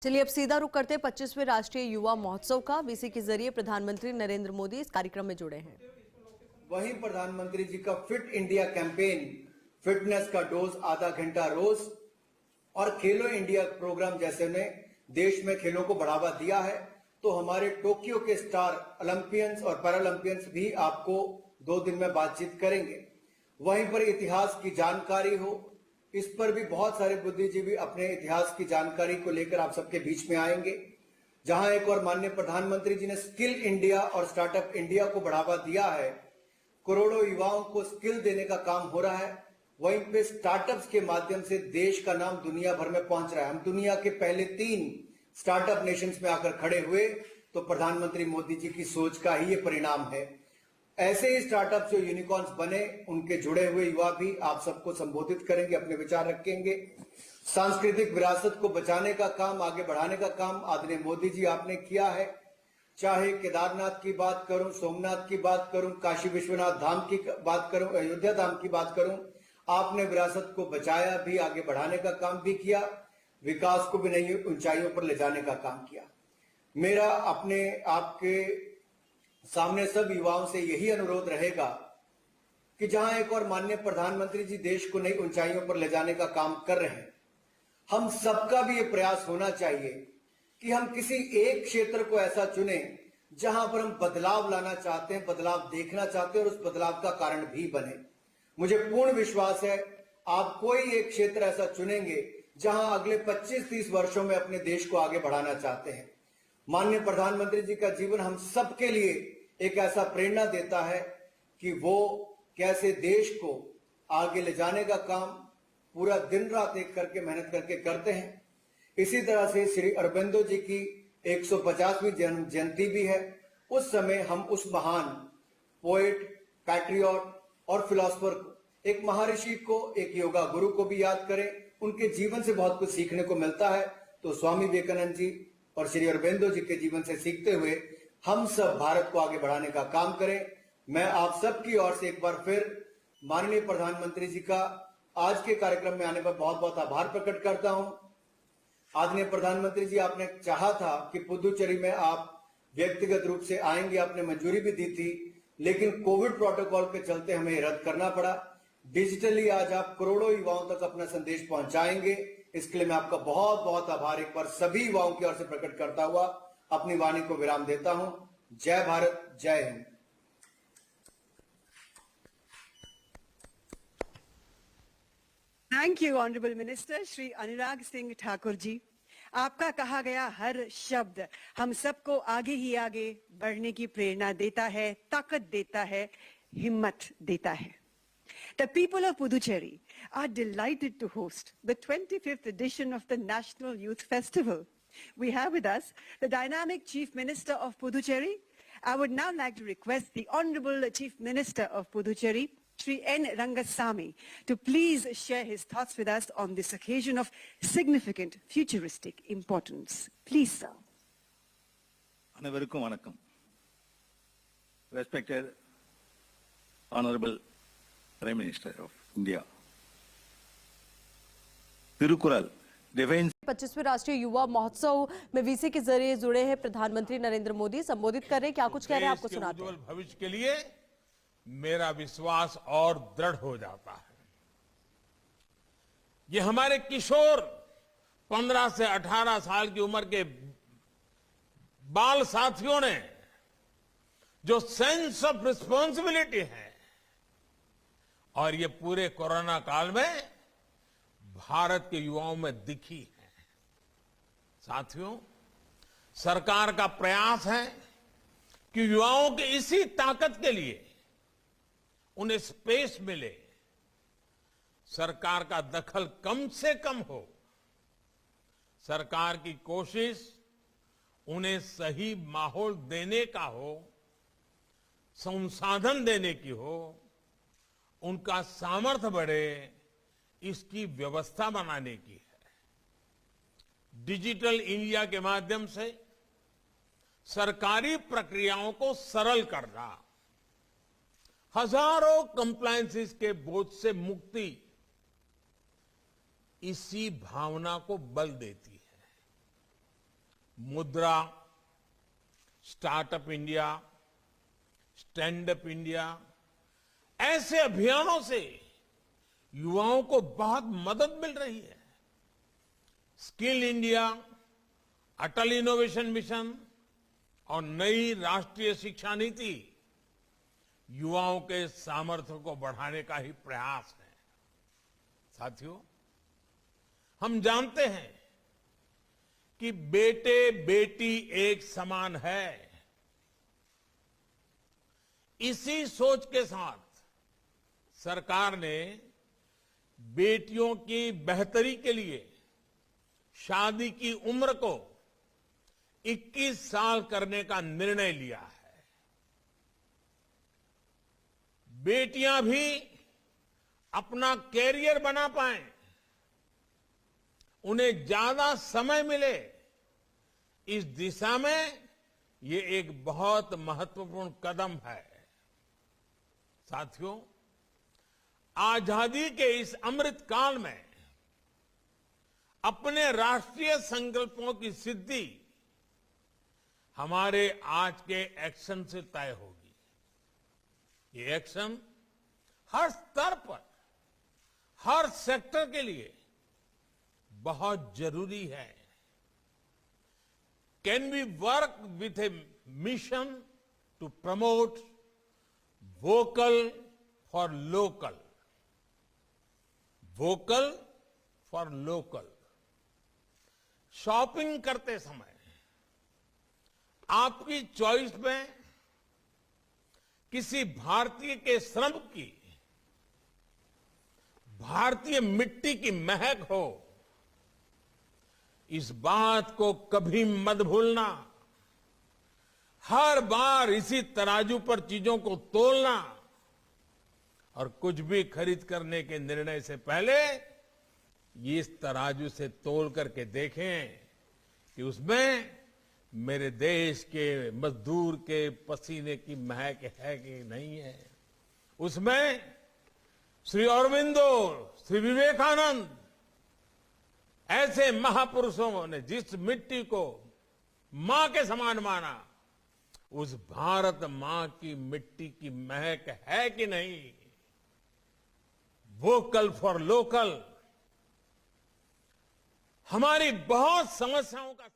चलिए अब सीधा रुख करते हैं 25वें राष्ट्रीय युवा महोत्सव का। वीसी के जरिए प्रधानमंत्री नरेंद्र मोदी इस कार्यक्रम में जुड़े हैं। वहीं प्रधानमंत्री जी का फिट इंडिया कैंपेन, फिटनेस का डोज आधा घंटा रोज और खेलो इंडिया प्रोग्राम जैसे ने देश में खेलों को बढ़ावा दिया है। तो हमारे टोक्यो के स्टार ओलंपियंस और पैरालंपियंस भी आपको 2 दिन में बातचीत करेंगे। वहीं पर इतिहास की जानकारी हो, इस पर भी बहुत सारे बुद्धिजीवी अपने इतिहास की जानकारी को लेकर आप सबके बीच में आएंगे। जहां एक और माननीय प्रधानमंत्री जी ने स्किल इंडिया और स्टार्टअप इंडिया को बढ़ावा दिया है, करोड़ों युवाओं को स्किल देने का काम हो रहा है। वहीं पे स्टार्टअप्स के माध्यम से देश का नाम दुनिया भर में पहुंच रहा है। हम दुनिया के पहले 3 स्टार्टअप नेशंस में आकर खड़े हुए, तो प्रधानमंत्री मोदी जी की सोच का ही ये परिणाम है। ऐसे ही स्टार्टअप जो यूनिकॉर्न्स बने, उनके जुड़े हुए युवा भी आप सबको संबोधित करेंगे, अपने विचार रखेंगे। सांस्कृतिक विरासत को बचाने का काम, आगे बढ़ाने का काम आदरणीय मोदी जी आपने किया है। चाहे केदारनाथ की बात करूं, सोमनाथ की बात करूं, काशी विश्वनाथ धाम की बात करूं, अयोध्या धाम की बात करूं, आपने विरासत को बचाया भी, आगे बढ़ाने का काम भी किया, विकास को भी नई ऊंचाइयों पर ले जाने का काम किया। मेरा अपने आपके सामने सब युवाओं से यही अनुरोध रहेगा कि जहां एक और माननीय प्रधानमंत्री जी देश को नई ऊंचाइयों पर ले जाने का काम कर रहे हैं, हम सबका भी ये प्रयास होना चाहिए कि हम किसी एक क्षेत्र को ऐसा चुने जहां पर हम बदलाव लाना चाहते हैं, बदलाव देखना चाहते हैं और उस बदलाव का कारण भी बने। मुझे पूर्ण विश्वास है आप कोई एक क्षेत्र ऐसा चुनेंगे जहां अगले 25-30 वर्षों में अपने देश को आगे बढ़ाना चाहते हैं। माननीय प्रधानमंत्री जी का जीवन हम सबके लिए एक ऐसा प्रेरणा देता है कि वो कैसे देश को आगे ले जाने का काम पूरा दिन रात एक करके मेहनत करके करते हैं। इसी तरह से श्री अरबिंदो जी की 150वीं जन्म जयंती भी है। उस समय हम उस महान पोएट, पैट्रियट और फिलोसोफर को, एक महर्षि को, एक योगा गुरु को भी याद करें। उनके जीवन से बहुत कुछ सीखने को मिलता है। तो स्वामी विवेकानंद जी और श्री अरबिंदो जी के जीवन से सीखते हुए हम सब भारत को आगे बढ़ाने का काम करें। मैं आप सबकी ओर से एक बार फिर माननीय प्रधानमंत्री जी का आज के कार्यक्रम में आने पर बहुत बहुत आभार प्रकट करता हूं। आदरणीय प्रधानमंत्री जी, आपने चाहा था कि पुदुचेरी में आप व्यक्तिगत रूप से आएंगे, आपने मंजूरी भी दी थी, लेकिन कोविड प्रोटोकॉल के चलते हमें रद्द करना पड़ा। डिजिटली आज आप करोड़ों युवाओं तक अपना संदेश पहुंचाएंगे, इसके लिए मैं आपका बहुत बहुत आभार एक बार सभी युवाओं की ओर से प्रकट करता हुआ अपनी वाणी को विराम देता हूं। जय भारत, जय Hind. Thank you honourable minister Shri Anurag Singh Thakur ji. आपका कहा गया हर शब्द हम सबको आगे ही आगे बढ़ने की प्रेरणा देता है, ताकत देता है, हिम्मत देता है। The people of Puducherry are delighted to host the 25th edition of the National Youth Festival. We have with us the dynamic Chief Minister of Puducherry. I would now like to request the Honorable Chief Minister of Puducherry, Shri N. Rangasamy, to please share his thoughts with us on this occasion of significant futuristic importance. Please, sir. அனைவருக்கும் வணக்கம். Respected Honorable Prime Minister of India. Thirukkural defence 25वें राष्ट्रीय युवा महोत्सव में VC के जरिए जुड़े हैं प्रधानमंत्री नरेंद्र मोदी। संबोधित कर रहे हैं, क्या कुछ कह रहे हैं आपको सुनाते हैं। उज्जवल भविष्य के लिए मेरा विश्वास और दृढ़ हो जाता है। ये हमारे किशोर 15 से 18 साल की उम्र के बाल साथियों ने जो सेंस ऑफ रिस्पॉन्सिबिलिटी है, और ये पूरे कोरोना काल में भारत के युवाओं में दिखी है। साथियों, सरकार का प्रयास है कि युवाओं की इसी ताकत के लिए उन्हें स्पेस मिले, सरकार का दखल कम से कम हो। सरकार की कोशिश उन्हें सही माहौल देने का हो, संसाधन देने की हो, उनका सामर्थ्य बढ़े, इसकी व्यवस्था बनाने की है। डिजिटल इंडिया के माध्यम से सरकारी प्रक्रियाओं को सरल करना, हजारों कंप्लायंसेस के बोझ से मुक्ति, इसी भावना को बल देती है। मुद्रा, startup India, stand up India, ऐसे अभियानों से युवाओं को बहुत मदद मिल रही है। स्किल इंडिया, अटल इनोवेशन मिशन और नई राष्ट्रीय शिक्षा नीति युवाओं के सामर्थ्य को बढ़ाने का ही प्रयास है। साथियों, हम जानते हैं कि बेटे बेटी एक समान है। इसी सोच के साथ सरकार ने बेटियों की बेहतरी के लिए शादी की उम्र को 21 साल करने का निर्णय लिया है। बेटियां भी अपना कैरियर बना पाएं, उन्हें ज्यादा समय मिले, इस दिशा में ये एक बहुत महत्वपूर्ण कदम है। साथियों, आजादी के इस अमृत काल में अपने राष्ट्रीय संकल्पों की सिद्धि हमारे आज के एक्शन से तय होगी। ये एक्शन हर स्तर पर, हर सेक्टर के लिए बहुत जरूरी है। Can we work with a mission to promote vocal for local? Vocal for local. Shopping करते समय आपकी चॉइस में किसी भारतीय के श्रम की, भारतीय मिट्टी की महक हो, इस बात को कभी मत भूलना। हर बार इसी तराजू पर चीजों को तोलना और कुछ भी खरीद करने के निर्णय से पहले इस तराजू से तोल करके देखें कि उसमें मेरे देश के मजदूर के पसीने की महक है कि नहीं है। उसमें श्री अरविंदो, श्री विवेकानंद ऐसे महापुरुषों ने जिस मिट्टी को मां के समान माना, उस भारत मां की मिट्टी की महक है कि नहीं? वोकल फॉर लोकल हमारी बहुत समस्याओं का